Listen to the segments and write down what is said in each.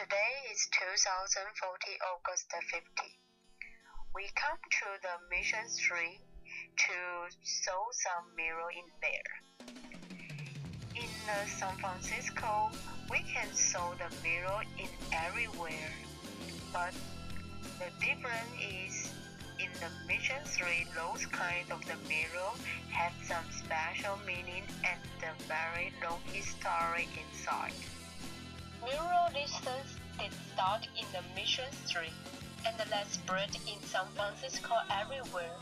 Today is 2040 August 50. We come to the mission 3 to sew some mural in there. In San Francisco, we can sew the mural in everywhere, but the difference is in the mission 3, those kind of the mural have some special meaning and a very long history inside. Mural distance did start in the mission 3 and then spread in San Francisco everywhere.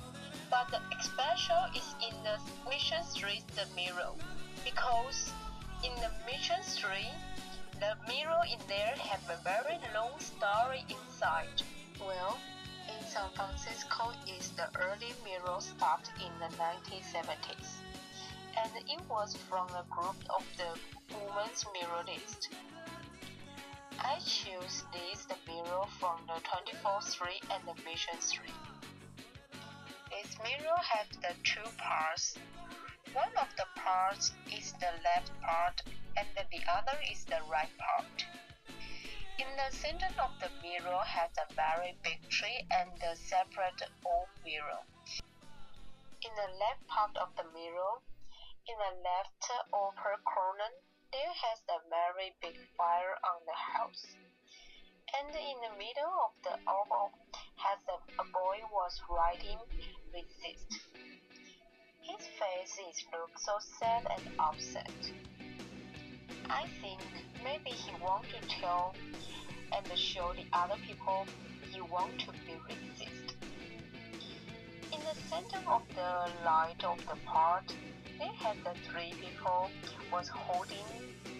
But the special is in the mission 3 the mural, because in the mission 3 the mural in there have a very long story inside. Well, in San Francisco is the early mural start in the 1970s, and it was from a group of the women's muralists. I choose the mural from the 24th Street and the Mission 3. This mural has the two parts. One of the parts is the left part and the other is the right part. In the center of the mural has a very big tree and a separate old mural. In the left part of the mural, in the left upper corner, there has a very big fire on the house. And in the middle of the oval has a boy was writing resist. His face looks so sad and upset. I think maybe he wants to tell and show the other people he wants to be resist. In the center of the light of the part, they had the three people was holding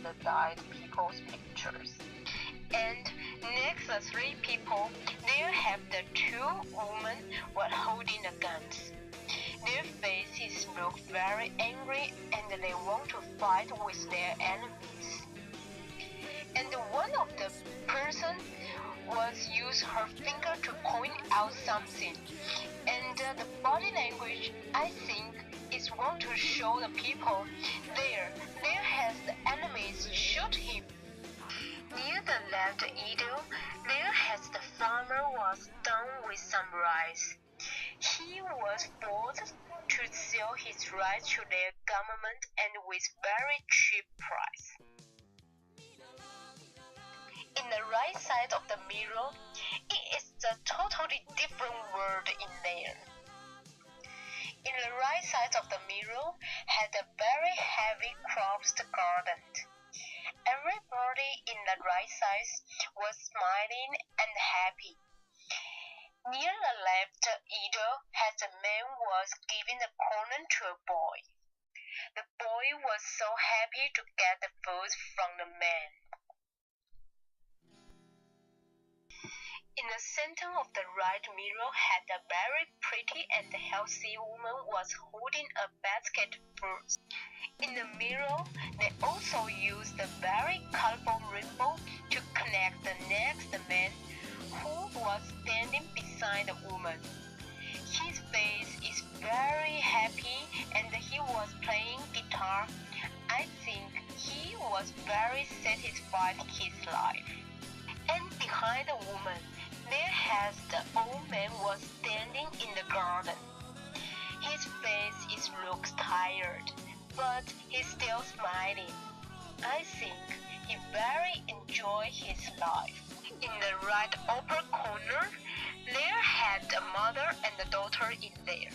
the died people's pictures. And next the three people, there have the two women were holding the guns. Their faces look very angry and they want to fight with their enemies. And one of the person was use her finger to point out something. And the body language, I think, is want to show the people there has the enemies shoot him. Near the left either, there has the farmer was done with some rice. He was forced to sell his rice to their government and with very cheap price. In the right side of the mural, it is a totally different world in there. In the right side of the mural had a very heavy cropped garden. Everybody in the right side was smiling and happy. Near the left either had a man was giving the corn to a boy. The boy was so happy to get the food from the man. In the center of the right mural had a very pretty and healthy woman was holding a basket of fruits. In the mural, they also used a very colorful rainbow to connect the next man who was standing beside the woman. His face is very happy and he was playing guitar. I think he was very satisfied with his life. And behind the woman, there has the old man was standing in the garden. His face looks tired, but he's still smiling. I think he very enjoy his life. In the right upper corner, there had a mother and a daughter in there.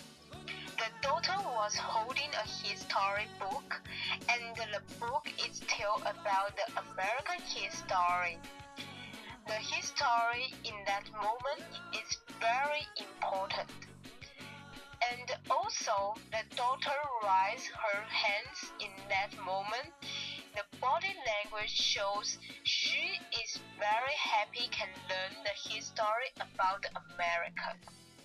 The daughter was holding a history book, and the book is tell about the American history. The history in that moment is very important. And also, the daughter raises her hands in that moment. The body language shows she is very happy can learn the history about America.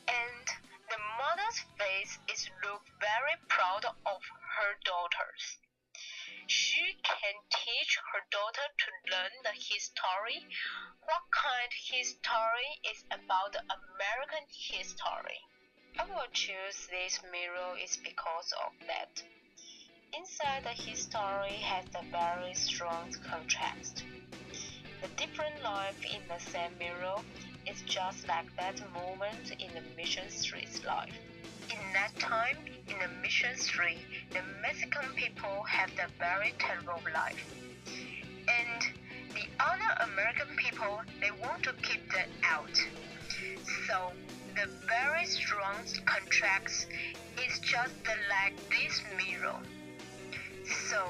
And the mother's face look very proud of her daughters. She can teach her daughter to learn the history. What kind of history is about the American history? I will choose this mural is because of that. Inside the history has a very strong contrast. The different life in the same mirror is just like that moment in the Mission 3's life. In that time, in the Mission 3, the Mexican people have a very terrible life. And the other American people, they want to keep that out. So the very strong contrast is just like this mirror. So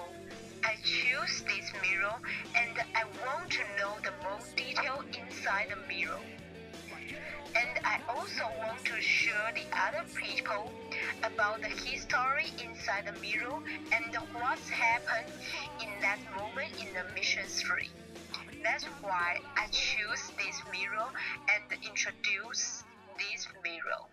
I choose this mirror and I want to know the most detail inside the mirror. And I also want to show the other people about the history inside the mirror and what's happened in that moment in the Mission 3. That's why I choose this mirror and introduce this mirror.